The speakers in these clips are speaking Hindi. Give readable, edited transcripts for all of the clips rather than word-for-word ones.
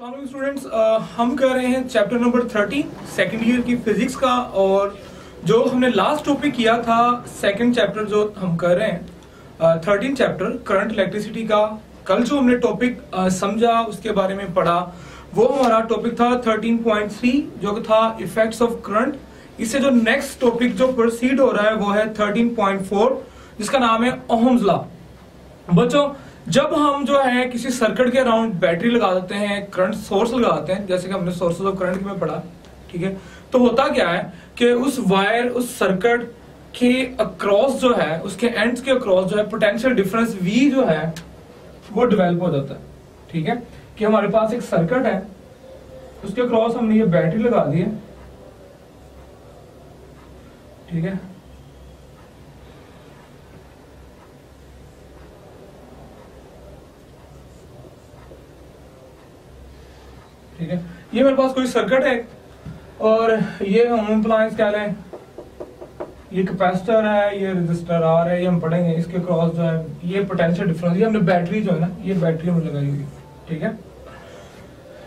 अस्सलाम स्टूडेंट्स, हम कर रहे हैं चैप्टर नंबर 13 सेकेंड ईयर की फिजिक्स का। और जो हमने लास्ट टॉपिक किया था सेकेंड चैप्टर जो हम कर रहे हैं 13 चैप्टर करंट इलेक्ट्रिसिटी का, कल जो हमने टॉपिक समझा उसके बारे में पढ़ा, वो हमारा टॉपिक था 13.3 जो था इफेक्ट्स ऑफ करंट। इससे जो नेक्स्ट टॉपिक जो प्रोसीड हो रहा है वो है 13.4 जिसका नाम है ओहम्स लॉ। बच्चों, जब हम जो है किसी सर्किट के अराउंड बैटरी लगा देते हैं, करंट सोर्स लगाते हैं, जैसे कि हमने सोर्सेज ऑफ करंट में पढ़ा, ठीक है, तो होता क्या है कि उस वायर उस सर्किट के अक्रॉस जो है, उसके एंड्स के अक्रॉस जो है पोटेंशियल डिफरेंस V जो है वो डेवलप हो जाता है। ठीक है, कि हमारे पास एक सर्किट है, उसके अक्रॉस हमने ये बैटरी लगा दी है, ठीक है, ठीक है, ये मेरे पास कोई सर्किट है और ये होम अप्लायंस कह लें, ये कैपेसिटर है, ये रेजिस्टर R है, ये हम पढ़ेंगे। इसके क्रॉस जो है ये पोटेंशियल डिफरेंस, ये हमने बैटरी जो है ना, ये बैटरी हमने लगाई हुई, ठीक है।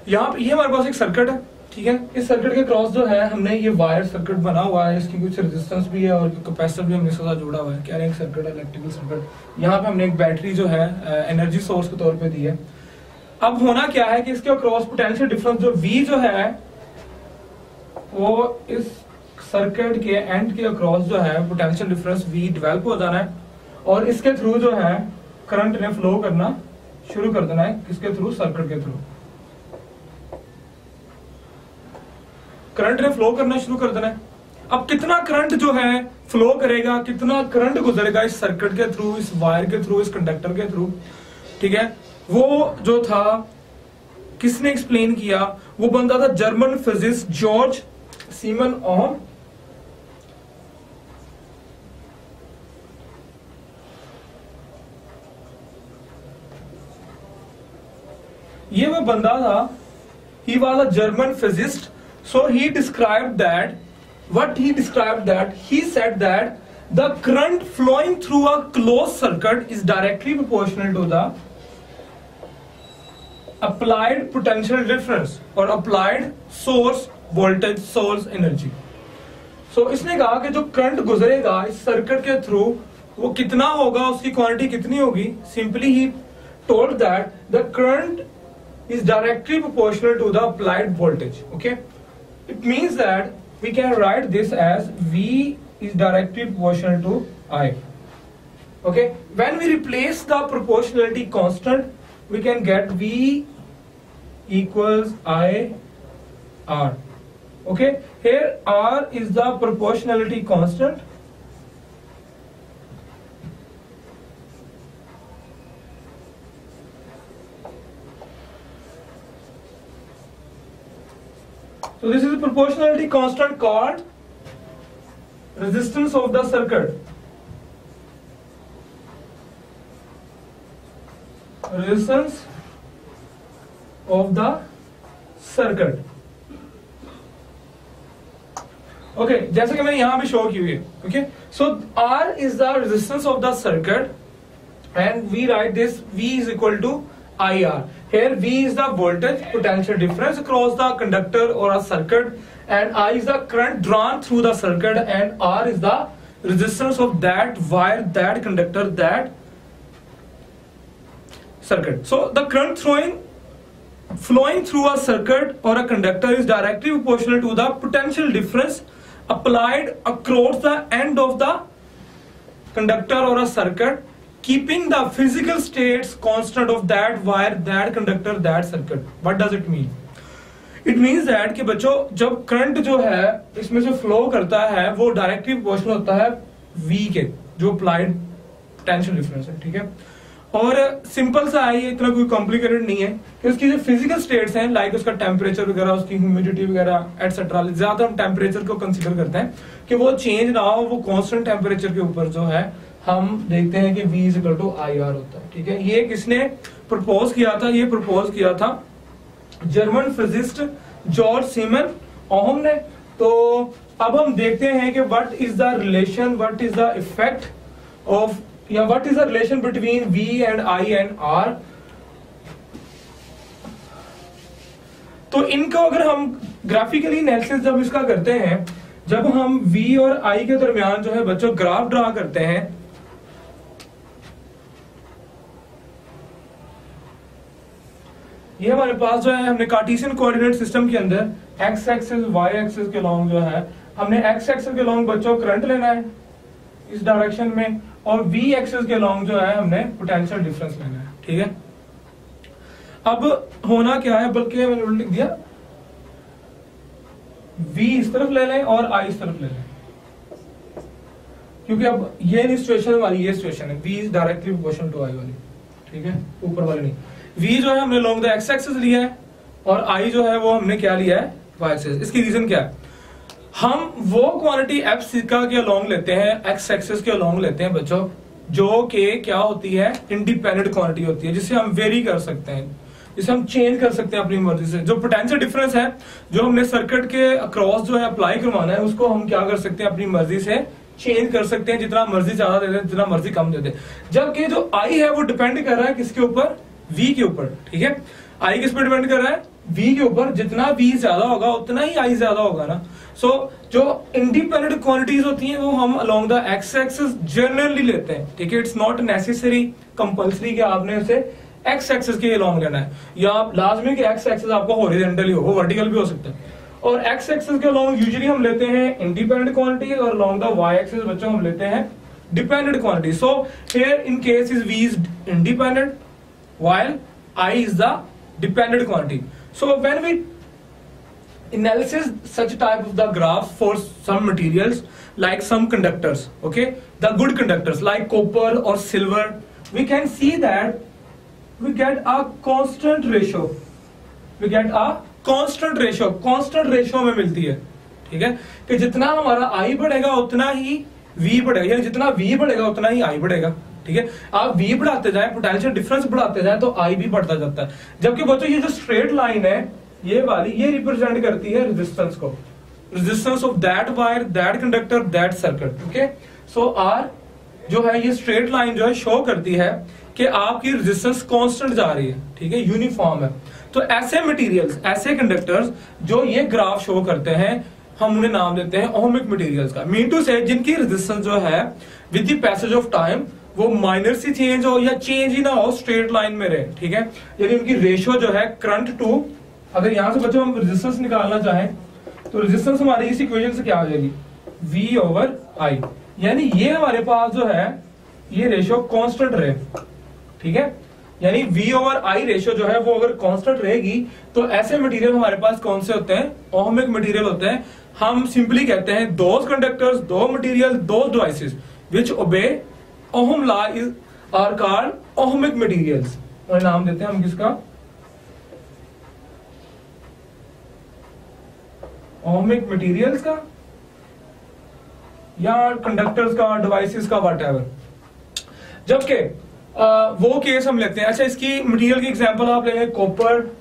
यहाँ पे ये हमारे पास एक सर्किट है, ठीक है। इस सर्किट के क्रॉस जो है हमने ये वायर सर्किट बना हुआ है, इसकी कुछ रेजिस्टेंस भी है और कैपेसिटर भी हमने इसके साथ जोड़ा हुआ है। क्या है, एक सर्किट है, इलेक्ट्रिकल सर्किट। यहाँ पे हमने एक बैटरी जो है एनर्जी सोर्स के तौर पर दी है। अब होना क्या है कि इसके क्रॉस पोटेंशियल डिफरेंस जो V जो है वो इस सर्किट के एंड के अक्रॉस जो है पोटेंशियल डिफरेंस V डेवलप हो जाना है और इसके थ्रू जो है करंट ने फ्लो करना शुरू कर देना है। किसके थ्रू? सर्किट के थ्रू करंट ने फ्लो करना शुरू कर देना है। अब कितना करंट जो है फ्लो करेगा, कितना करंट गुजरेगा इस सर्किट के थ्रू, इस वायर के थ्रू, इस कंडक्टर के थ्रू, ठीक है, वो जो था किसने एक्सप्लेन किया? वो बंदा था German physicist George Simon ohm. ये वो बंदा था, he was a German physicist, so he described that, what he described that, he said that the current flowing through a closed circuit is directly proportional to the applied potential difference और applied source voltage source energy। so इसने कहा कि जो करंट गुजरेगा इस सर्किट के थ्रू वो कितना होगा, उसकी क्वांटिटी कितनी होगी। Simply he told that the current is directly proportional to the applied voltage। okay, it means that we can write this as V is directly proportional to I। okay, when we replace the proportionality constant we can get V equals I R। okay, here R is the proportionality constant, so this is the proportionality constant called resistance of the circuit, resistance of the circuit। okay, जैसे कि मैंने यहां पे शो की हुई है। okay, so R is the resistance of the circuit and we write this V is equal to IR। here V is the voltage potential difference across the conductor or a circuit and I is the current drawn through the circuit and R is the resistance of that wire, that conductor, that circuit। so the current flowing through a circuit or a conductor is directly proportional to the potential difference applied across the end of the conductor or a circuit, keeping the physical states constant of that wire, that conductor, that circuit। what does it mean? it means that कि बच्चों जब करंट जो है इसमें से फ्लो करता है वो डायरेक्टली प्रोपोर्शनल होता है V के, जो अप्लाइड पोटेंशियल डिफरेंस है, ठीक है। और सिंपल सा है, ये इतना कोई कॉम्प्लिकेटेड नहीं है कि उसकी जो फिजिकल स्टेट्स हैं, लाइक उसका टेम्परेचर वगैरह, उसकी ह्यूमिडिटी वगैरह एटसेट्रा, ज्यादा हम टेम्परेचर को कंसीडर करते हैं कि वो चेंज ना हो, वो कांस्टेंट टेम्परेचर के ऊपर जो है हम देखते हैं कि V इक्वल टू IR होता है, ठीक है। ये किसने प्रपोज किया था? ये प्रपोज किया था German physicist George Simon Ohm ने। तो अब हम देखते हैं कि what is the relation, what is the effect of, या what is the relation between V and I and R। तो इनको अगर हम ग्राफिकली एनालिसिस जब इसका करते हैं, जब हम V और I के दरमियान जो है बच्चों ग्राफ ड्रा करते हैं, ये हमारे पास जो है हमने कार्टेशियन कोऑर्डिनेट सिस्टम के अंदर x एक्सिस y एक्सिस के लॉन्ग जो है हमने x एक्सिस के लॉन्ग बच्चों करंट लेना है इस डायरेक्शन में, और v एक्सिस के लॉन्ग जो है हमने पोटेंशियल डिफरेंस लेना है। ठीक है, अब होना क्या है, बल्कि मैंने उल्टा लिख दिया, v इस तरफ ले लें और I इस तरफ ले लें, क्योंकि अब ये नहीं सिचुएशन हमारी, ये सिचुएशन है v is directly proportional to I वाली। ठीक है, ऊपर वाली नहीं, v जो है हमने लॉन्ग द x एक्सिस लिया है और I जो है वो हमने क्या लिया है, y एक्सिस। इसकी रीजन क्या है, हम वो क्वांटिटी f सिका के लॉन्ग लेते हैं, x एक्सिस के लॉन्ग लेते हैं बच्चों, जो कि क्या होती है, इंडिपेंडेंट क्वांटिटी होती है, जिसे हम वेरी कर सकते हैं, जिसे हम चेंज कर सकते हैं अपनी मर्जी से। जो पोटेंशियल डिफरेंस है जो हमने सर्किट के अक्रॉस जो है अप्लाई करवाना है, उसको हम क्या कर सकते हैं, अपनी मर्जी से चेंज कर सकते हैं, जितना मर्जी ज्यादा दे दे, जितना मर्जी कम दे दे। जबकि जो I है वो डिपेंड कर रहा है किसके ऊपर, V के ऊपर। ठीक है, I किस पे डिपेंड कर रहा है, V के ऊपर। जितना V ज्यादा होगा उतना ही I ज्यादा होगा ना। सो जो इंडिपेंडेंट क्वांटिटीज होती हैं वो हम along the x axis generally लेते हैं। ठीक है, इट्स नॉट नेसेसरी कंपल्सरी कि आपने उसे x एक्सिस के लॉन्ग लेना है, या लाजमी कि x एक्सिस आपको हॉरिजॉन्टली हो, वो वर्टिकल भी हो सकता है। और x एक्सिस के लॉन्ग यूजुअली हम लेते हैं इंडिपेंडेंट क्वांटिटीज, और अलोंग द y एक्सिस बच्चों हम लेते हैं dependent quantity. So here in case is v is independent while I is the dependent quantity. So when we analysis such type of the graph for some materials like some conductors, okay, the good conductors like copper or silver, we can see that we get a constant ratio. We get a constant ratio. Constant ratio में मिलती है। ठीक है, कि जितना हमारा I बढ़ेगा उतना ही V बढ़ेगा, यानी जितना V बढ़ेगा उतना ही I बढ़ेगा। ठीक है, आप V बढ़ाते जाए, पोटेंशियल डिफरेंस बढ़ाते जाए तो I भी बढ़ता जाता है। जबकि बच्चों ये जो स्ट्रेट लाइन है ये वाली, ये रिप्रेजेंट करती है रेजिस्टेंस को, resistance of that wire, that conductor, that circuit. Okay, so R जो है ये स्ट्रेट लाइन जो है शो करती है कि आपकी रेजिस्टेंस कांस्टेंट जा रही है। ठीक है, यूनिफॉर्म है। तो ऐसे मटेरियल्स, ऐसे कंडक्टर्स जो ये ग्राफ शो करते हैं, हम उन्हें नाम देते हैं ओहमिक मटेरियल्स का। मीन टू से जिनकी रेजिस्टेंस जो है with the passage of time वो माइनर सी चेंज हो या चेंज ही ना हो, स्ट्रेट लाइन में रहे। ठीक है, यानी उनकी रेशियो जो है करंट टू, अगर यहां से बच्चों हम रेजिस्टेंस निकालना चाहें तो रेजिस्टेंस हमारी इस इक्वेशन से क्या आ जाएगी, V ओवर I, यानी ये हमारे पास जो है ये रेशियो कांस्टेंट रहे। ठीक है, यानी V ओवर I रेशियो जो है वो अगर कांस्टेंट रहेगी तो ऐसे मटेरियल हमारे पास कौन से होते हैं, ओहमिक मटेरियल होते हैं। हम सिंपली कहते हैं those conductors, those material, those devices which obey Ohm law is are called ohmic materials. और नाम देते हैं हम किसका, ओहमिक मटेरियल्स का या कंडक्टर्स का, डिवाइसेस का, व्हाटएवर। जबकि वो केस हम लेते हैं, अच्छा इसकी मटेरियल की एग्जांपल आप ले लें कॉपर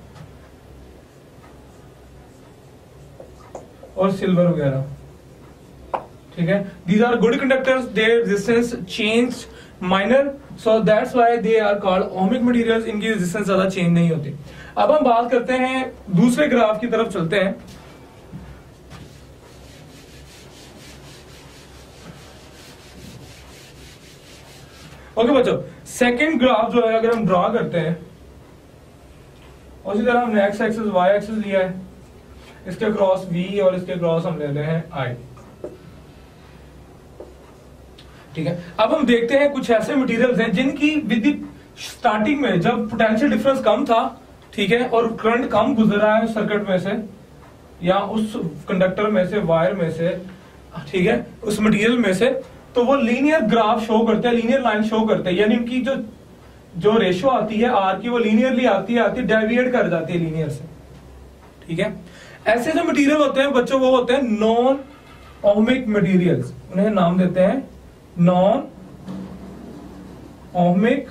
और सिल्वर वगैरह। ठीक है, these are good conductors, their resistance change minor, so that's why they are called ohmic materials. इनकी रेजिस्टेंस ज्यादा चेंज नहीं होती। अब हम बात करते हैं दूसरे ग्राफ की तरफ चलते हैं। ओके बच्चों, सेकंड ग्राफ जो है अगर हम ड्रॉ करते हैं, उसी तरह हमने x एक्सिस y एक्सिस लिया है, इसके क्रॉस V और इसके क्रॉस हम ले रहे हैं I। ठीक है, अब हम देखते हैं कुछ ऐसे मटेरियल्स हैं जिनकी विद स्टार्टिंग में जब पोटेंशियल डिफरेंस कम था, ठीक है, और करंट कम गुजर रहा है सर्किट में से या उस कंडक्टर में से, वायर में से, ठीक है, उस मटेरियल में से, तो वो लीनियर ग्राफ शो करते हैं, लीनियर लाइन शो करते हैं, यानी उनकी जो रेशियो आती है आर की वो लीनियरली आती है डेविएट कर जाती है लीनियर से। ठीक है, ऐसे जो मटेरियल होते हैं बच्चों वो होते हैं नॉन ओहमिक मटेरियल्स, उन्हें नाम देते हैं non ohmic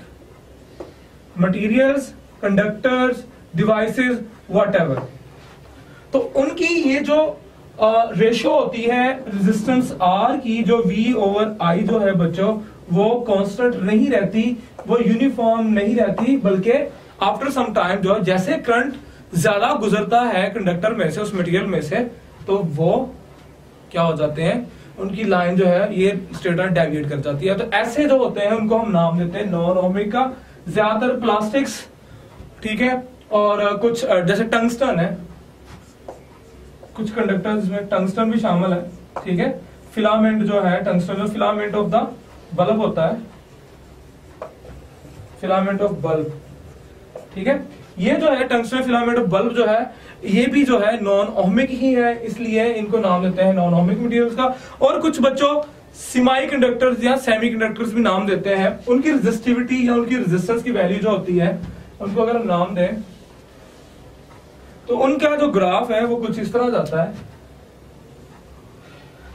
materials, conductors, devices, whatever. तो उनकी ये जो रेशियो होती है रेजिस्टेंस आर की, जो V ओवर I जो है बच्चों वो कांस्टेंट नहीं रहती, वो यूनिफॉर्म नहीं रहती, बल्कि आफ्टर सम टाइम जो जैसे करंट ज्यादा गुजरता है कंडक्टर में से, उस मटेरियल में से, तो वो क्या हो जाते हैं, उनकी लाइन जो है ये स्ट्रेट लाइन डेविएट कर जाती है। तो ऐसे जो होते हैं उनको हम नाम देते हैं नॉन ओमिक का। ज्यादातर प्लास्टिक्स, ठीक है, और कुछ जैसे टंगस्टन है, कुछ कंडक्टर्स में टंगस्टन भी शामिल है, ठीक है। फिलामेंट जो है टंगस्टन, जो फिलामेंट ऑफ द बल्ब होता है, फिलामेंट ऑफ बल्ब, ठीक है, ये जो है टंगस्टन फिलामेंट ऑफ बल्ब जो है, ये भी जो है नॉन ओमिक ही है, इसलिए इनको नाम देते हैं नॉन ओमिक मटेरियल्स का। और कुछ बच्चों सेमी कंडक्टर्स या सेमी कंडक्टर्स भी नाम देते हैं। उनकी रेजिस्टिविटी या उनकी रेजिस्टेंस की वैल्यू जो होती है, उनको अगर हम नाम दें तो उनका जो ग्राफ है वो कुछ इस तरह जाता है,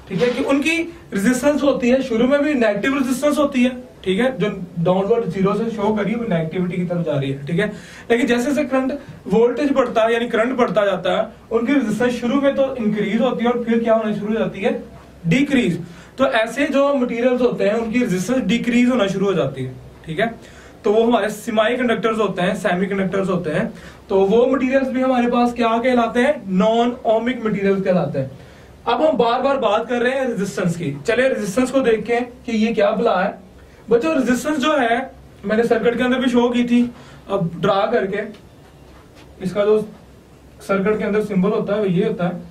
ठीक है, कि उनकी रेजिस्टेंस होती है शुरू में भी नेगेटिव रेजिस्टेंस होती है, ठीक है, जो डाउनवर्ड जीरो से शो करी वो नेगेटिविटी की तरफ जा रही है, ठीक है। लेकिन जैसे जैसे करंट वोल्टेज बढ़ता है, यानी करंट बढ़ता जाता है, उनकी रेजिस्टेंस शुरू में तो इंक्रीज होती है और फिर क्या होना शुरू हो जाती है, डिक्रीज। तो ऐसे जो मटेरियल्स होते हैं उनकी रेजिस्टेंस डिक्रीज होना शुरू हो जाती है, ठीक है। तो वो हमारे सेमी कंडक्टर्स होते हैं, सेमी कंडक्टर्स होते हैं। तो वो मटेरियल्स भी हमारे पास क्या कहलाते हैं, नॉन ओमिक मटेरियल्स कहलाते हैं। अब हम बार बार बात कर रहे हैं रेजिस्टेंस की। चलिए रेजिस्टेंस को देखें कि ये क्या भला है। बच्चों रेजिस्टेंस जो है मैंने सर्किट के अंदर भी शो की थी, अब ड्रा करके इसका जो सर्किट के अंदर सिंबल होता है वो ये होता है,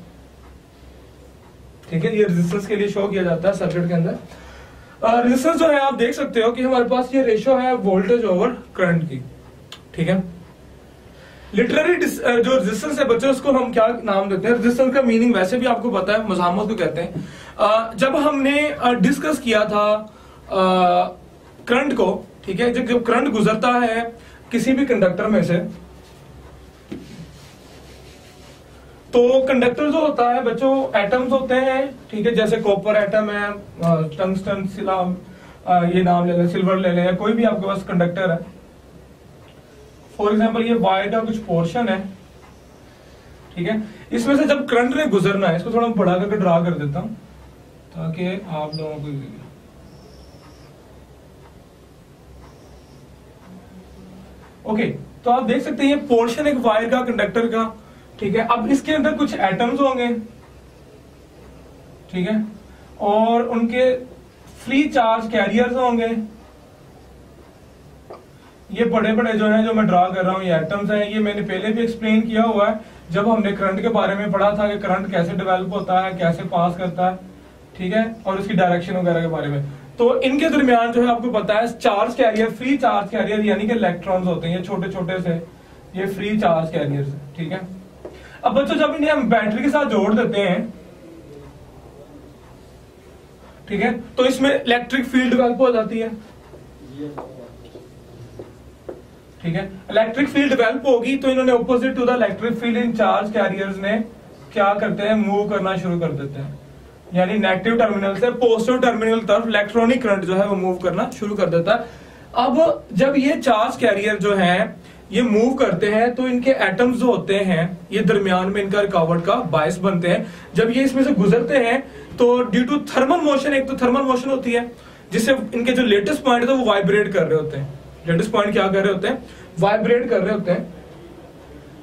ठीक है, ये रेजिस्टेंस के लिए शो किया जाता है सर्किट के अंदर। रेजिस्टेंस जो है आप देख सकते हो कि हमारे पास ये रेशियो है वोल्टेज ओवर करंट की, ठीक है। लिटररी जो रेजिस्टेंस है बच्चों उसको हम क्या नाम देते हैं, रेजिस्टेंस का मीनिंग वैसे भी आपको पता है, मज़ामत को कहते हैं। जब हमने डिस्कस किया था करंट को, ठीक है, जब करंट गुजरता है किसी भी कंडक्टर में से, तो कंडक्टर जो होता है बच्चों एटम्स होते हैं, ठीक है, जैसे कॉपर एटम है, टंगस्टन, ये नाम ले लें, सिल्वर ले लें, कोई भी आपके पास कंडक्टर है। फॉर एग्जांपल ये वायर का कुछ पोर्शन है, ठीक है, इसमें से जब करंट ने गुजरना है, इसको थोड़ा बड़ा करके ड्रा कर देता हूं ताकि आप लोगों को, ओके, तो आप देख सकते हैं ये पोर्शन एक वायर का, कंडक्टर का, ठीक है। अब इसके अंदर कुछ एटम्स होंगे, ठीक है, और उनके फ्री चार्ज कैरियर्स होंगे। ये बड़े बड़े जो हैं, जो मैं ड्रा कर रहा हूं, ये एटम्स हैं। ये मैंने पहले भी एक्सप्लेन किया हुआ है जब हमने करंट के बारे में पढ़ा था कि करंट कैसे डेवलप होता है, कैसे पास करता है, ठीक है, और उसकी डायरेक्शन वगैरह के बारे में। तो इनके दरमियान जो है आपको पता है charge carrier, free charge carrier यानी कि इलेक्ट्रॉन्स होते हैं, ये छोटे छोटे से, ये फ्री चार्ज कैरियर्स, ठीक है। अब बच्चों जब इन्हें हम बैटरी के साथ जोड़ देते हैं, ठीक है, तो इसमें इलेक्ट्रिक फील्ड डेवलप हो जाती है, ठीक है। इलेक्ट्रिक फील्ड डेवलप होगी तो इन्होंने opposite to the electric field in charge carriers ने क्या करते हैं, मूव करना शुरू कर देते हैं, यानी नेगेटिव टर्मिनल से पॉजिटिव टर्मिनल तरफ इलेक्ट्रॉनिक करंट जो है वो मूव करना शुरू कर देता है। अब जब ये चार्ज कैरियर जो है ये मूव करते हैं तो इनके एटम्स जो होते हैं ये दरमियान में इनका रुकावट का बायस बनते हैं। जब ये इसमें से गुजरते हैं तो ड्यू टू थर्मल मोशन, एक तो थर्मल मोशन होती है जिससे इनके जो लेटेस्ट पॉइंट है वो वाइब्रेट कर रहे होते हैं। लेटेस्ट पॉइंट क्या कर रहे होते हैं, वाइब्रेट कर रहे होते हैं,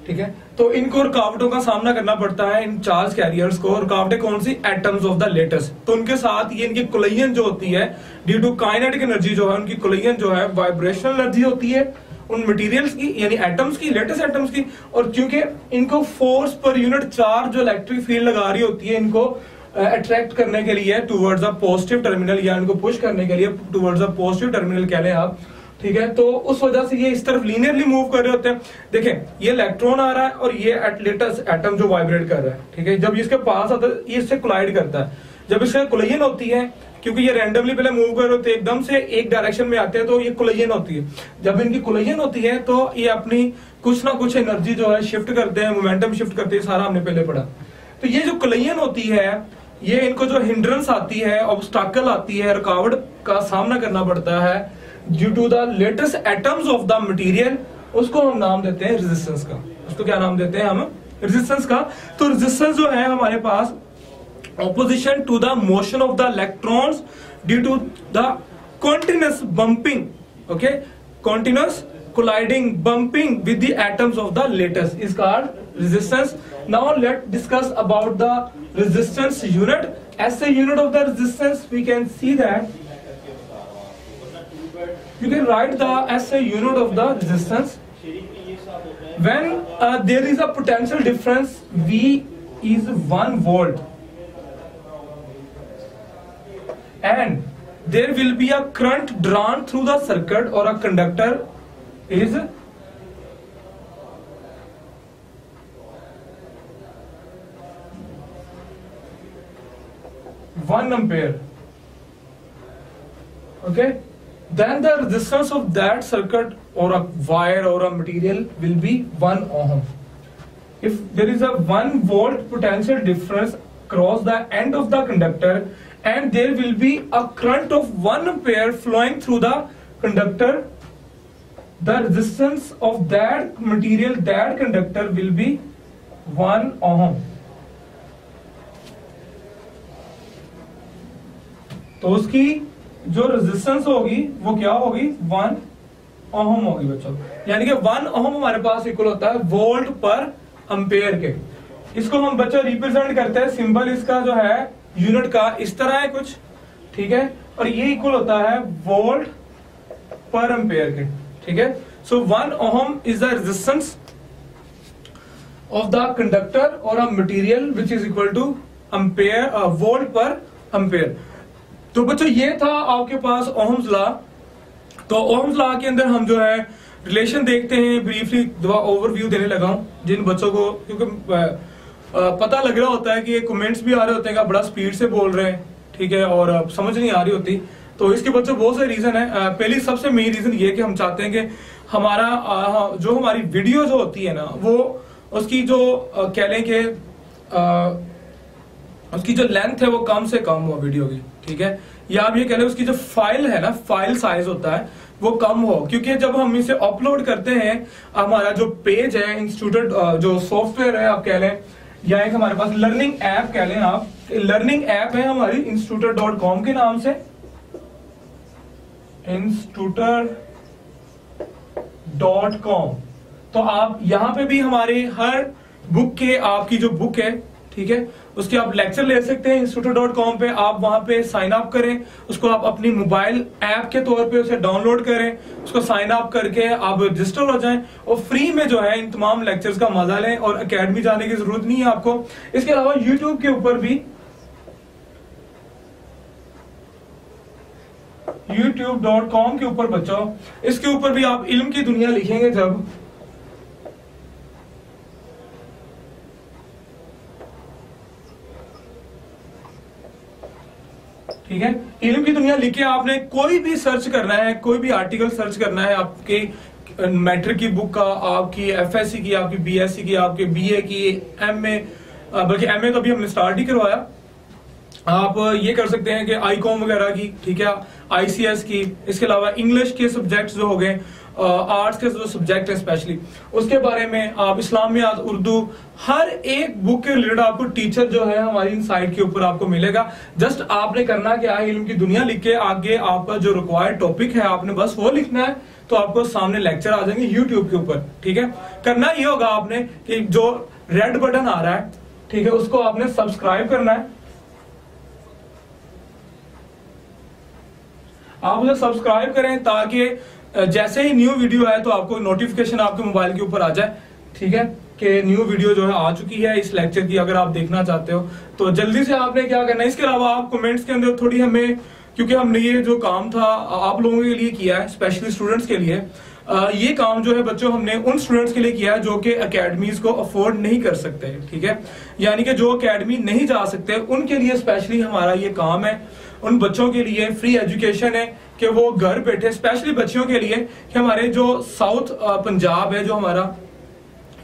ठीक है। तो इनको रुकावटों का सामना करना पड़ता है, इन चार्ज कैरियर्स को। रुकावटें कौन सी, एटम्स ऑफ द लेटेस्ट। तो उनके साथ ये इनकी कोलिजन जो होती है ड्यू टू काइनेटिक एनर्जी जो है, उनकी कोलिजन जो है वाइब्रेशनल एनर्जी होती है उन मटेरियल्स की, यानी एटम्स की, लेटेस्ट एटम्स की। और क्योंकि इनको फोर्स पर यूनिट चार्ज जो इलेक्ट्रिक फील्ड लगा रही होती है इनको अट्रैक्ट करने के लिए टुवर्ड्स द पॉजिटिव टर्मिनल, या इनको पुश करने के लिए टुवर्ड्स द पॉजिटिव टर्मिनल कह लें आप, ठीक है। तो उस वजह से ये इस तरफ लीनियरली मूव कर रहे होते हैं। देखें ये इलेक्ट्रॉन आ रहा है और ये लेटेस्ट एटम जो वाइब्रेट कर रहा है, ठीक है। जब इसके पास आता है ये इससे कोलाइड करता है। जब इससे कोलिजन होती है, क्योंकि ये रैंडमली पहले मूव कर रहे होते हैं, एकदम से एक डायरेक्शन में आते हैं तो ये कोलिजन होती है। जब इनकी कोलिजन होती है तो ये अपनी कुछ ना कुछ एनर्जी जो है शिफ्ट करते हैं, मोमेंटम शिफ्ट करते हैं, सारा हमने पहले पढ़ा। तो ये जो कोलिजन होती है ये इनको जो हिंड्रेंस आती है, ऑब्स्टैकल आती है, रुकावट का सामना करना पड़ता है due to the latest atoms of the material, उसको हम नाम देते हैं रेजिस्टेंस का। उसको क्या नाम देते हैं हम, रेजिस्टेंस का। तो रेजिस्टेंस जो है हमारे पास opposition to the motion of the electrons due to the continuous bumping, okay, continuous colliding, bumping with the atoms of the lattice is called resistance. Now let's discuss about the resistance unit. As a unit of the resistance, we can see that you can write the as a unit of the resistance. When there is a potential difference, V is 1 volt, and there will be a current drawn through the circuit or a conductor is 1 ampere. Okay, then the resistance of that circuit or a wire or a material will be 1 ohm. If there is a 1 volt potential difference across the end of the conductor, and there will be a current of 1 ampere flowing through the conductor, the resistance of that material, that conductor will be 1 ohm. तो उसकी जो रेजिस्टेंस होगी वो क्या होगी, 1 ओम होगी बच्चों. यानी कि 1 ओम हमारे पास इक्वल होता है वोल्ट पर एम्पेयर के. इसको हम बच्चों रिप्रेजेंट करते हैं, सिंबल इसका जो है यूनिट का इस तरह है कुछ, ठीक है, और ये इक्वल होता है वोल्ट पर एम्पेयर के. ठीक है, so 1 ohm is the resistance of the conductor और a material which is equal to ampere, volt per ampere. तो बच्चों ये था आपके पास ओहम्स लॉ. तो ओहम्स लॉ के अंदर हम जो है रिलेशन देखते हैं, ब्रीफली ओवरव्यू देने लगा हूं जिन बच्चों को, क्योंकि पता लग रहा होता है कि कमेंट्स भी आ रहे होते हैं कि बड़ा स्पीड से बोल रहे हैं, ठीक है, और समझ नहीं आ रही होती. तो इसके बच्चों बहुत से रीजन है. पहली सबसे मेन रीजन ये कि हम चाहते हैं कि हमारा जो हमारी वीडियो जो होती है ना, वो उसकी जो कह लें कि उसकी जो लेंथ है वो कम से कम हो वीडियो की, ठीक है, या आप ये कह लें उसकी जो फाइल है ना, फाइल साइज होता है वो कम हो. क्योंकि जब हम इसे अपलोड करते हैं, हमारा जो पेज है इंस्टीट्यूट, जो सॉफ्टवेयर है आप कह लें, या एक हमारे पास लर्निंग ऐप कह लें आप, लर्निंग ऐप है हमारी institutor.com के नाम से, institutor.com. तो आप यहाँ पे भी हमारे हर बुक के, आपकी जो बुक है, ठीक है, उसके आप लेक्चर ले सकते हैं institutor.com पे. आप वहां पे साइन अप करें, उसको आप अपनी मोबाइल ऐप के तौर पे उसे डाउनलोड करें, उसको साइन अप करके आप रजिस्टर हो जाएं और फ्री में जो है इन तमाम लेक्चर्स का मजा लें, और एकेडमी जाने की जरूरत नहीं है आपको. इसके अलावा यूट्यूब के ऊपर भी, youtube.com के ऊपर बच्चों, इसके ऊपर भी आप इल्म की दुनिया लिखेंगे जब, ठीक है, इल्म की दुनिया लिखे आपने कोई भी सर्च करना है, कोई भी आर्टिकल सर्च करना है, आपके मैट्रिक की बुक का, आपकी एफएससी की, आपकी बीएससी की, आपके बीए की, एमए, बल्कि एमए तो अभी हमने स्टार्ट ही करवाया. आप ये कर सकते हैं कि आईकॉम वगैरह की, ठीक है, आईसीएस की, इसके अलावा इंग्लिश के सब्जेक्ट्स जो हो गए, आर्ट्स के जो सब्जेक्ट है स्पेशली उसके बारे में, आप इस्लामियात, उर्दू, हर एक बुक के रिलेटेड आपको टीचर जो है हमारी इन साइट के ऊपर आपको मिलेगा. जस्ट आपने करना क्या है, इल्म की दुनिया लिख के आगे आपका जो रिक्वायर्ड टॉपिक है आपने बस वो लिखना है, तो आपको सामने लेक्चर आ जाएंगे यूट्यूब के ऊपर. ठीक है, करना ये होगा आपने कि जो रेड बटन आ रहा है, ठीक है, उसको आपने सब्सक्राइब करना है. आप उसे सब्सक्राइब करें ताकि जैसे ही न्यू वीडियो आए तो आपको नोटिफिकेशन आपके मोबाइल के ऊपर आ जाए, ठीक है, कि न्यू वीडियो जो है आ चुकी है इस लेक्चर की. अगर आप देखना चाहते हो तो जल्दी से आपने क्या करना है. इसके अलावा आप कमेंट्स के अंदर थोड़ी हमें, क्योंकि हमने ये जो काम था आप लोगों के लिए किया है, स्पेशली स्टूडेंट्स के लिए, ये काम जो है बच्चों हमने उन स्टूडेंट्स के लिए किया है जो कि एकेडमीज को अफोर्ड नहीं कर सकते, ठीक है, यानी कि जो एकेडमी नहीं जा सकते उनके लिए स्पेशली हमारा ये काम है. उन बच्चों के लिए फ्री एजुकेशन है कि वो घर बैठे, स्पेशली बच्चों के लिए कि हमारे जो साउथ पंजाब है जो हमारा,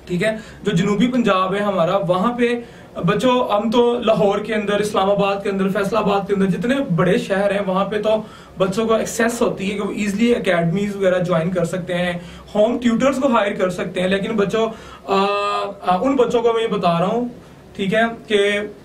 ठीक है, जो जनूबी पंजाब है हमारा, वहां पे बच्चों, हम तो लाहौर के अंदर, इस्लामाबाद के अंदर, फैसलाबाद के अंदर, जितने बड़े शहर हैं वहां पे तो बच्चों को एक्सेस होती है कि वो इजीली एकेडमीज वगैरह ज्वाइन कर सकते हैं, होम ट्यूटर्स को हायर कर सकते हैं. लेकिन बच्चों उन बच्चों को मैं ये बता रहा हूँ, ठीक है, कि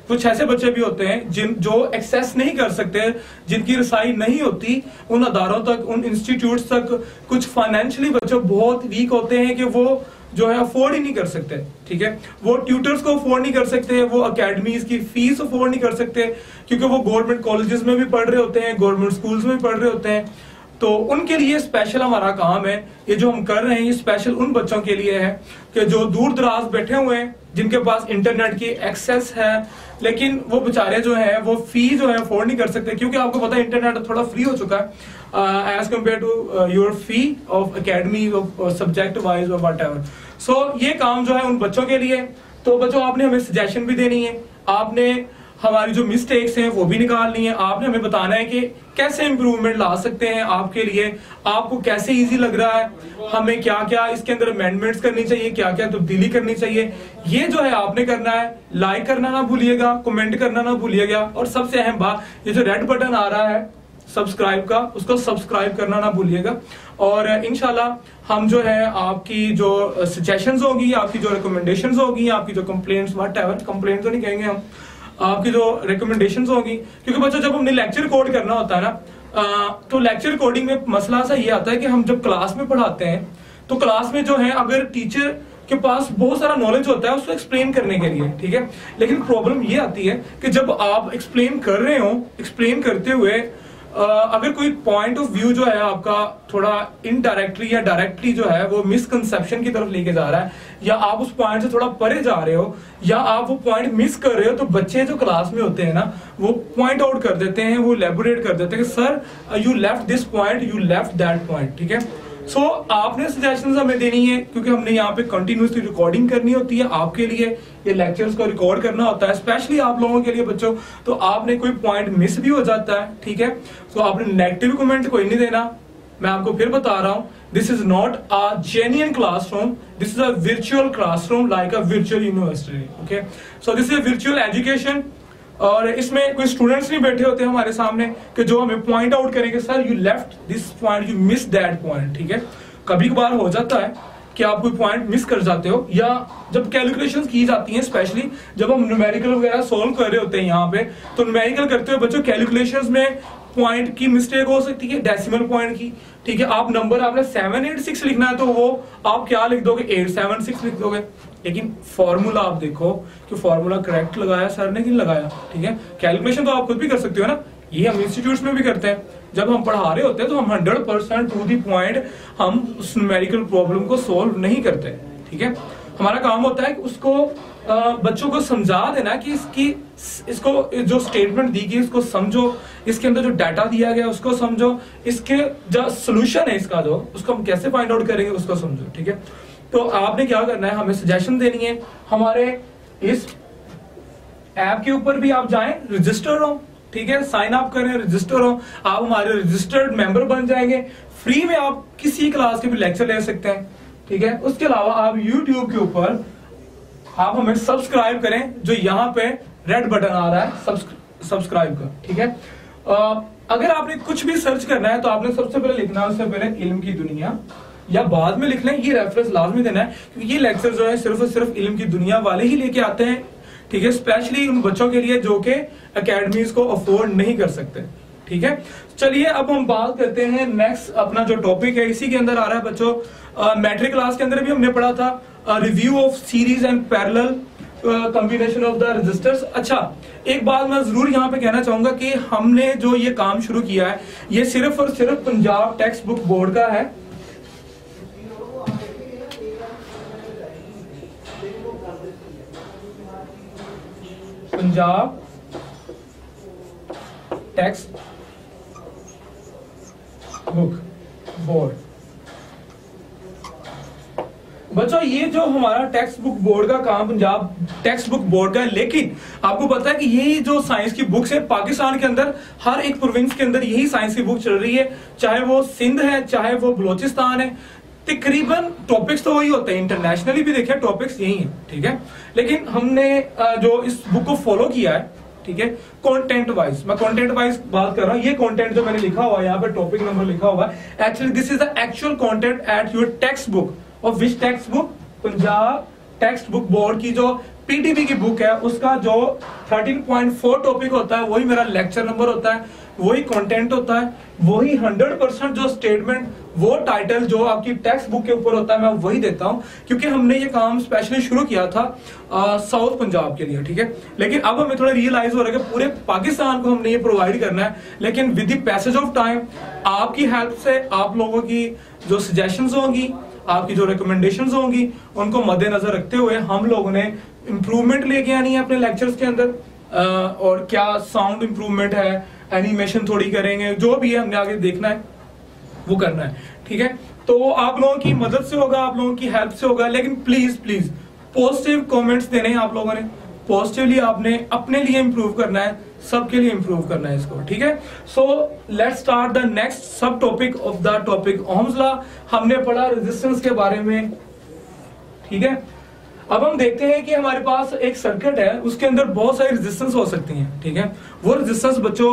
कुछ ऐसे बच्चे भी होते हैं जो एक्सेस नहीं कर सकते, जिनकी रसाई नहीं होती उन अदारों तक, उन इंस्टीट्यूट्स तक। कुछ फाइनेंशियली बच्चे बहुत वीक होते हैं कि वो जो है अफोर्ड ही नहीं कर सकते, ठीक है, वो ट्यूटर्स को अफोर्ड नहीं कर सकते, वो अकेडमीज की फीस अफोर्ड नहीं कर सकते, क्योंकि वो गवर्नमेंट कॉलेजेस में भी पढ़ रहे होते हैं, गवर्नमेंट स्कूल्स में भी पढ़ रहे होते हैं। तो उनके लिए स्पेशल हमारा काम है, ये जो हम कर रहे हैं ये स्पेशल उन बच्चों के लिए है कि जो दूर दराज बैठे हुए हैं, जिनके पास इंटरनेट की एक्सेस है, लेकिन वो बेचारे जो है वो फी जो है अफोर्ड नहीं कर सकते, क्योंकि आपको पता है इंटरनेट थोड़ा फ्री हो चुका है as compare to your fee of academy of subject wise और वट एवर। सो ये काम जो है उन बच्चों के लिए। तो बच्चों आपने हमें सजेशन भी देनी है, आपने हमारी जो मिस्टेक्स हैं वो भी निकालनी है, आपने हमें बताना है कि कैसे इंप्रूवमेंट ला सकते हैं आपके लिए, आपको कैसे इजी लग रहा है, हमें क्या क्या इसके अंदर अमेंडमेंट्स करनी चाहिए, क्या क्या तब्दीली करनी चाहिए, ये जो है आपने करना है। लाइक करना ना भूलिएगा, कमेंट करना ना भूलिएगा, और सबसे अहम बात ये जो रेड बटन आ रहा है सब्सक्राइब का, उसको सब्सक्राइब करना ना भूलिएगा। और इंशाल्लाह हम जो है आपकी जो सजेशंस होगी, आपकी जो रिकमेंडेशंस होगी, आपकी जो कंप्लेंट्स वट एवर, कंप्लेंट तो नहीं कहेंगे हम, आपकी जो रिकमेंडेशंस होगी, क्योंकि बच्चों जब हमने लेक्चर रिकॉर्ड करना होता है ना, तो लेक्चर रिकॉर्डिंग में मसला सा ये आता है कि हम जब क्लास में पढ़ाते हैं तो क्लास में जो है अगर टीचर के पास बहुत सारा नॉलेज होता है उसको एक्सप्लेन करने के लिए, ठीक है, लेकिन प्रॉब्लम ये आती है कि जब आप एक्सप्लेन कर रहे हो, एक्सप्लेन करते हुए अगर कोई पॉइंट ऑफ व्यू जो है आपका थोड़ा इनडायरेक्टली या डायरेक्टली जो है वो मिसकंसेप्शन की तरफ लेके जा रहा है, या आप उस पॉइंट से थोड़ा परे जा रहे हो, या आप वो पॉइंट मिस कर रहे हो, तो बच्चे जो क्लास में होते हैं ना वो पॉइंट आउट कर देते हैं, वो एलैबोरेट कर देते हैं कि sir you left this point, you left that point, ठीक है। सो आपने सजेशंस हमें देनी है, क्योंकि हमने यहाँ पे कंटिन्यूसली रिकॉर्डिंग करनी होती है आपके लिए, ये लेक्चर्स को रिकॉर्ड करना होता है स्पेशली आप लोगों के लिए बच्चों। तो आपने कोई पॉइंट मिस भी हो जाता है, ठीक है, तो आपने नेगेटिव कमेंट कोई नहीं देना। मैं आपको फिर बता रहा हूं, this is not a genuine classroom, this is a virtual classroom like a virtual university, okay. So this is a virtual education, और इसमें कोई स्टूडेंट्स नहीं बैठे होते हमारे सामने कि जो हमें पॉइंट आउट करेंगे sir you left this point, you miss that point, ठीक है। कभी कभार हो जाता है कि आप कोई पॉइंट मिस कर जाते हो, या जब कैलकुलेशंस की जाती हैं, स्पेशली जब हम न्यूमेरिकल वगैरह सोल्व कर रहे होते हैं यहाँ पे, तो न्यूमेरिकल करते हुए बच्चों कैलकुलेशंस में पॉइंट की मिस्टेक हो सकती है, डेसिमल पॉइंट की, ठीक है। आप नंबर आपने 786 लिखना है तो वो आप क्या लिख दोगे, 876 लिख दोगे, लेकिन फॉर्मूला आप देखो कि फॉर्मूला करेक्ट लगाया सर ने कि नहीं लगाया, ठीक है। कैलकुलेशन तो आप खुद भी कर सकते हो ना, ये हम इंस्टीट्यूट्स में भी करते हैं। जब हम पढ़ा रहे होते हैं तो हम 100% टू दी पॉइंट हम उस न्यूमेरिकल प्रॉब्लम को सॉल्व नहीं करते, ठीक है। हमारा काम होता है कि उसको बच्चों को समझा देना कि इसको जो स्टेटमेंट दी गई इसको समझो, इसके अंदर जो डाटा दिया गया उसको समझो, इसके जो सोल्यूशन है इसका जो उसको हम कैसे फाइंड आउट करेंगे उसको समझो, ठीक है। तो आपने क्या करना है, हमें सजेशन देनी है, हमारे इस ऐप के ऊपर भी आप जाएं, रजिस्टर हो, ठीक है, साइन अप करें, रजिस्टर हो, आप हमारे रजिस्टर्ड मेंबर बन जाएंगे, फ्री में आप किसी क्लास के भी लेक्चर ले सकते हैं, ठीक है। उसके अलावा आप YouTube के ऊपर आप हमें सब्सक्राइब करें, जो यहाँ पे रेड बटन आ रहा है सब्सक्राइब का, ठीक है। अगर आपने कुछ भी सर्च करना है तो आपने सबसे पहले लिखना है, उससे पहले इल्म की दुनिया, या बाद में लिख लें, ये रेफरेंस लाजमी देना है, क्योंकि ये लेक्चर जो है सिर्फ और सिर्फ इल्म की दुनिया वाले ही लेके आते हैं, ठीक है, स्पेशली उन बच्चों के लिए जो कि एकेडमीज को अफोर्ड नहीं कर सकते, ठीक है। चलिए अब हम बात करते हैं नेक्स्ट, अपना जो टॉपिक है इसी के अंदर आ रहा है बच्चों, मैट्रिक क्लास के अंदर भी हमने पढ़ा था review of series and parallel combination of the resistors. अच्छा, एक बात मैं जरूर यहाँ पे कहना चाहूंगा कि हमने जो ये काम शुरू किया है ये सिर्फ और सिर्फ पंजाब टेक्स्ट बुक बोर्ड का है, पंजाब टेक्स्ट बुक बोर्ड। बच्चों ये जो हमारा टेक्स्ट बुक बोर्ड का काम पंजाब टेक्स्ट बुक बोर्ड का है, लेकिन आपको पता है कि ये जो साइंस की बुक्स है पाकिस्तान के अंदर हर एक प्रोविंस के अंदर यही साइंस की बुक चल रही है, चाहे वो सिंध है चाहे वो बलोचिस्तान है, तकरीबन टॉपिक्स तो वही होते हैं, इंटरनेशनली भी देखे टॉपिक्स यही है, ठीक है। लेकिन हमने जो इस बुक को फॉलो किया है, ठीक है, कंटेंट वाइज, मैं कंटेंट वाइज बात कर रहा हूं, ये कंटेंट जो मैंने लिखा हुआ है यहाँ पे टॉपिक नंबर लिखा हुआ है, actually this is the actual content at your text book of which text book, Punjab text book board की जो पीटीबी की बुक है उसका जो 13.4 टॉपिक होता है वही मेरा लेक्चर नंबर होता है, वही कंटेंट होता है, वही 100% जो स्टेटमेंट वो टाइटल जो आपकी टेक्स्ट बुक के ऊपर होता है मैं वही देता हूं, क्योंकि हमने ये काम स्पेशली शुरू किया था साउथ पंजाब के लिए, ठीक है। लेकिन अब हमें थोड़ा रियलाइज हो रहा है कि पूरे पाकिस्तान को हमने ये प्रोवाइड करना है, लेकिन with the passage of time आपकी हेल्प से, आप लोगों की जो सजेशंस होंगी, आपकी जो रिकमेंडेशंस होंगी, उनको मद्देनजर रखते हुए हम लोगों ने इंप्रूवमेंट लेके आनी है अपने लेक्चर्स के अंदर। और क्या साउंड इंप्रूवमेंट है, एनिमेशन थोड़ी करेंगे, जो भी है हमने आगे देखना है वो करना है, ठीक है। तो आप लोगों की मदद से होगा, आप लोगों की हेल्प से होगा, लेकिन प्लीज प्लीज पॉजिटिव कमेंट्स देने हैं आप लोगों ने, पॉजिटिवली आपने अपने लिए इंप्रूव करना है, सबके लिए इंप्रूव करना है इसको, ठीक है। So let's start the next sub topic of the topic Ohm's law. हमने पढ़ा रेजिस्टेंस के बारे में, ठीक है। अब हम देखते हैं कि हमारे पास एक सर्किट है, उसके अंदर बहुत सारी रेजिस्टेंस हो सकती हैं, ठीक है। वो रेजिस्टेंस बच्चों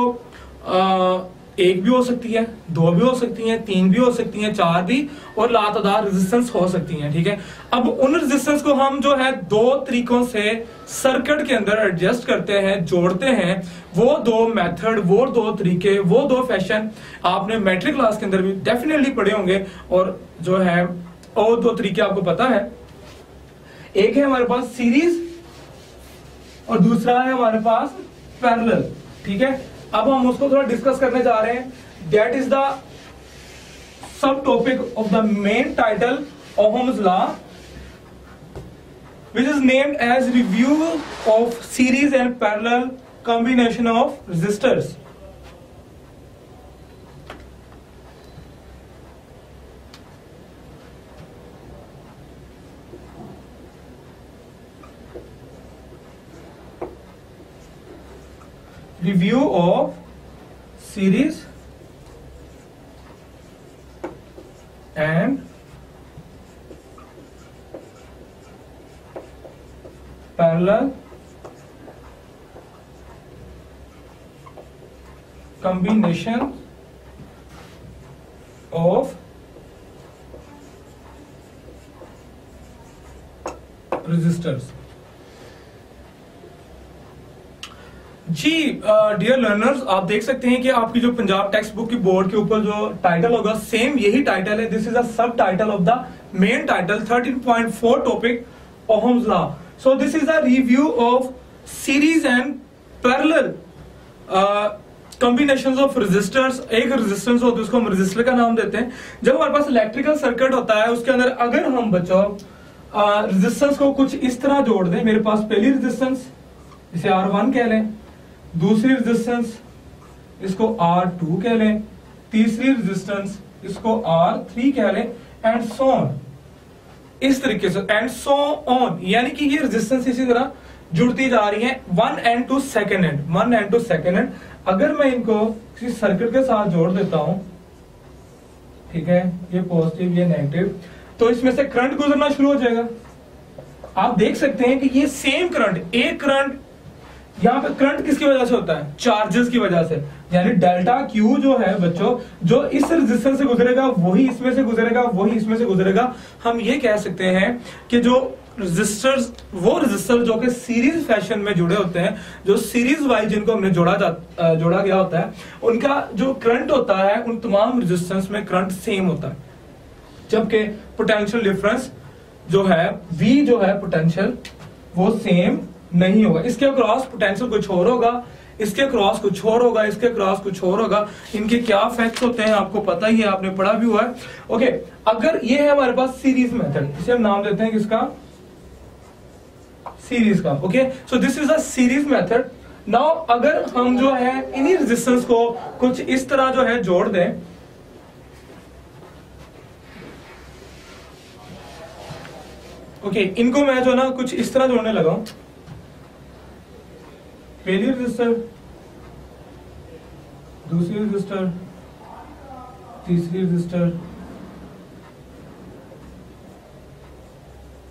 एक भी हो सकती है, दो भी हो सकती हैं, तीन भी हो सकती हैं, चार भी, और लातादार रेजिस्टेंस हो सकती हैं, ठीक है। अब उन रेजिस्टेंस को हम जो है दो तरीकों से सर्किट के अंदर एडजस्ट करते हैं, जोड़ते हैं। वो दो मेथड, वो दो तरीके, वो दो फैशन आपने मैट्रिक क्लास के अंदर भी डेफिनेटली पढ़े होंगे, और जो है वो दो तरीके आपको पता है। एक है हमारे पास सीरीज और दूसरा है हमारे पास पैरेलल, ठीक है। अब हम उसको थोड़ा डिस्कस करने जा रहे हैं। दैट इज द सब topic of the main title Ohm's law, which is named as review of series and parallel combination of resistors. Review of series and parallel combination of resistors. जी डियर लर्नर्स, आप देख सकते हैं कि आपकी जो पंजाब टेक्स्ट बुक की बोर्ड के ऊपर जो टाइटल होगा सेम यही टाइटल है। This is a subtitle of the main title 13.4 topic Ohm's law. So this is a review of series and parallel combinations of resistors. एक रेजिस्टेंस होता है उसको हम रेजिस्टर का नाम देते हैं। जब हमारे पास इलेक्ट्रिकल सर्किट होता है उसके अंदर अगर हम बच्चों रेजिस्टेंस को कुछ इस तरह जोड़ दें, मेरे पास पहली रेजिस्टेंस इसे R1 कह लें, दूसरी रेजिस्टेंस इसको R2 कह लें, तीसरी रेजिस्टेंस इसको R3 कह लें, एंड सो ऑन, इस तरीके से एंड सो ऑन, यानी कि ये रेजिस्टेंस इसी तरह जुड़ती जा रही है one end to second end. अगर मैं इनको किसी सर्किट के साथ जोड़ देता हूं, ठीक है, ये पॉजिटिव ये नेगेटिव, तो इसमें से करंट गुजरना शुरू हो जाएगा। आप देख सकते हैं कि ये सेम करंट, एक करंट, यहाँ पे करंट किसकी वजह से होता है? चार्जेस की वजह से, यानी डेल्टा क्यू जो है बच्चों, जो इस रेजिस्टेंस से गुजरेगा वही इसमें से गुजरेगा, वही इसमें से गुजरेगा। हम ये कह सकते हैं कि जो रेजिस्टर्स, वो रेजिस्टर जो कि सीरीज फैशन में जुड़े होते हैं, जो सीरीज वाइज जिनको हमने जोड़ा गया होता है, उनका जो करंट होता है उन तमाम रेजिस्टेंस में करंट सेम होता है, जबकि पोटेंशियल डिफरेंस जो है V जो है पोटेंशियल वो सेम नहीं होगा। इसके अक्रॉस पोटेंशियल कुछ और होगा, इसके क्रॉस कुछ और होगा, इसके क्रॉस कुछ और होगा। इनके क्या इफेक्ट्स होते हैं आपको पता ही है, आपने पढ़ा भी हुआ है। ओके, अगर ये है हमारे पास सीरीज मेथड, इसे हम नाम देते हैं किसका? सीरीज का। Okay, so this is a series method. Now अगर हम जो है इन्हीं रेजिस्टेंस को कुछ इस तरह जो है जोड़ दें, ओके, इनको मैं जो ना कुछ इस तरह जोड़ने लगा हूं। पहली रजिस्टर, दूसरी रजिस्टर, तीसरी रजिस्टर,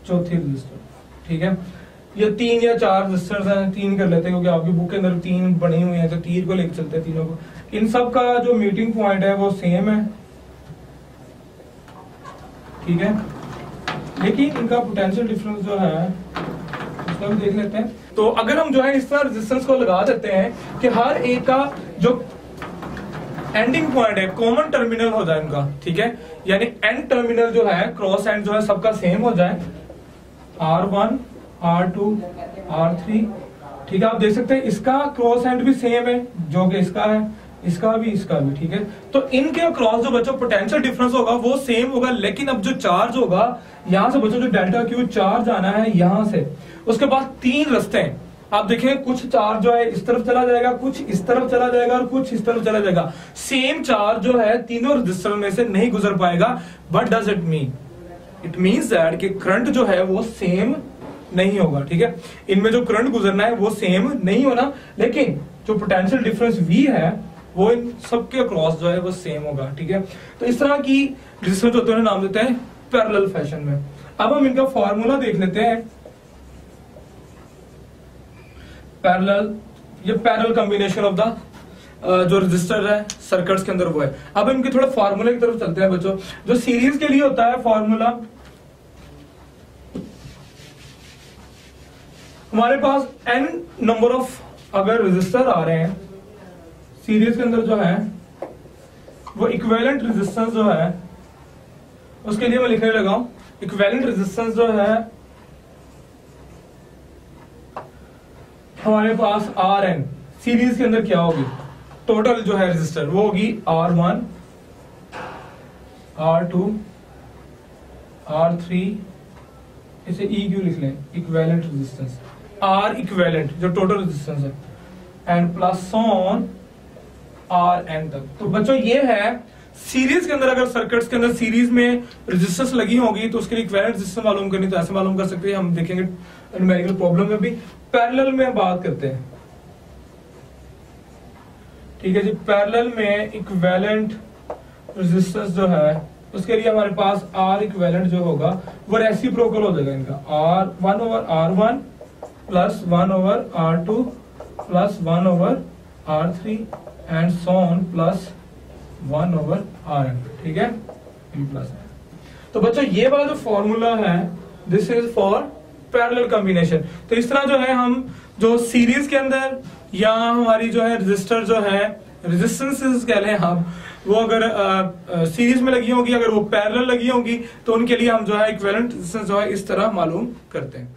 चौथी रजिस्टर, ठीक है। ये 3 या 4 रजिस्टर्स हैं, 3 कर लेते हैं क्योंकि आपकी बुक के अंदर 3 बनी हुई हैं, तो 3 को लेकर चलते हैं तीनों को। इन सब का जो मीटिंग पॉइंट है वो सेम है, ठीक है। लेकिन इनका पोटेंशियल डिफरेंस जो है उसको हम देख लेते हैं। तो अगर हम जो है इस तरह रेजिस्टेंस को लगा देते हैं कि हर एक का जो एंडिंग पॉइंट है कॉमन टर्मिनल हो जाए इनका, ठीक है, यानी एंड टर्मिनल जो है क्रॉस एंड जो है सबका सेम हो जाए, R1 R2 R3, ठीक है। आप देख सकते हैं इसका क्रॉस एंड भी सेम है जो कि इसका है, इसका भी ठीक है। तो इनके क्रॉस जो बच्चों पोटेंशियल डिफरेंस होगा वो सेम होगा, लेकिन अब जो चार्ज होगा यहां से बच्चों जो डेल्टा क्यू चार्ज आना है यहां से, उसके बाद तीन रास्ते हैं। आप देखें कुछ चार्ज जो है इस तरफ चला जाएगा, कुछ इस तरफ चला जाएगा और कुछ इस तरफ चला जाएगा। सेम चार्ज जो है तीनों रजिस्टर में से नहीं गुजर पाएगा। What does it mean? It means that कि करंट जो है वो सेम नहीं होगा, ठीक है। इनमें जो करंट गुजरना है वो सेम नहीं होना, लेकिन जो पोटेंशियल डिफरेंस V है वो इन सबके क्रॉस जो है वो सेम होगा, ठीक है। तो इस तरह की रेजिस्टेंस होते हैं नाम देते हैं पैरेलल फैशन में। अब हम इनका फॉर्मूला देख लेते हैं। पैरेलल, ये पैरेलल कॉम्बिनेशन ऑफ द जो रजिस्टर है सर्किट्स के अंदर वो है। अब इनके थोड़ा फॉर्मूले की तरफ चलते हैं बच्चों। जो सीरीज के लिए होता है फॉर्मूला, हमारे पास n नंबर ऑफ अगर रजिस्टर आ रहे हैं सीरीज के अंदर जो है वो इक्विवेलेंट रेजिस्टेंस जो है उसके लिए मैं लिखने लगा हूं। इक्विवेलेंट रेजिस्टेंस जो है हमारे पास Rn सीरीज के अंदर क्या होगी, टोटल जो है रेजिस्टर वो होगी R1 R2 R3, इसे EQ लिख लें, इक्विवेलेंट रेजिस्टेंस, R इक्विवेलेंट जो टोटल रेजिस्टेंस है, एंड प्लस ऑन Rn तक। तो बच्चों ये है सीरीज के अंदर, अगर सर्किट्स के अंदर सीरीज में रेजिस्टेंस लगी होगी तो उसके लिए इक्विवेलेंट रेजिस्टेंस मालूम करनी, तो ऐसे मालूम कर सकते हैं। हम देखेंगे न्यूमेरिकल प्रॉब्लम में भी। पैरेलल में बात करते हैं, ठीक है जी। पैरेलल में इक्विवेलेंट रेजिस्टेंस जो है उसके लिए हमारे पास R इक्विवेलेंट जो होगा वो रेसिप्रोकल हो जाएगा इनका, R1 over R1 plus 1 over R2 plus 1 over R3 and so on plus 1 over Rn, ठीक है, प्लस। तो बच्चों ये वाला जो फॉर्मूला है this is for parallel combination. तो इस तरह जो है हम जो सीरीज के अंदर या हमारी जो है रजिस्टर जो है रेजिस्टेंसेस कह लें हम, वो अगर सीरीज में लगी होगी, अगर वो पैरेलल लगी होगी तो उनके लिए हम जो है इक्विवेलेंट रेजिस्टेंस जो है इस तरह मालूम करते हैं।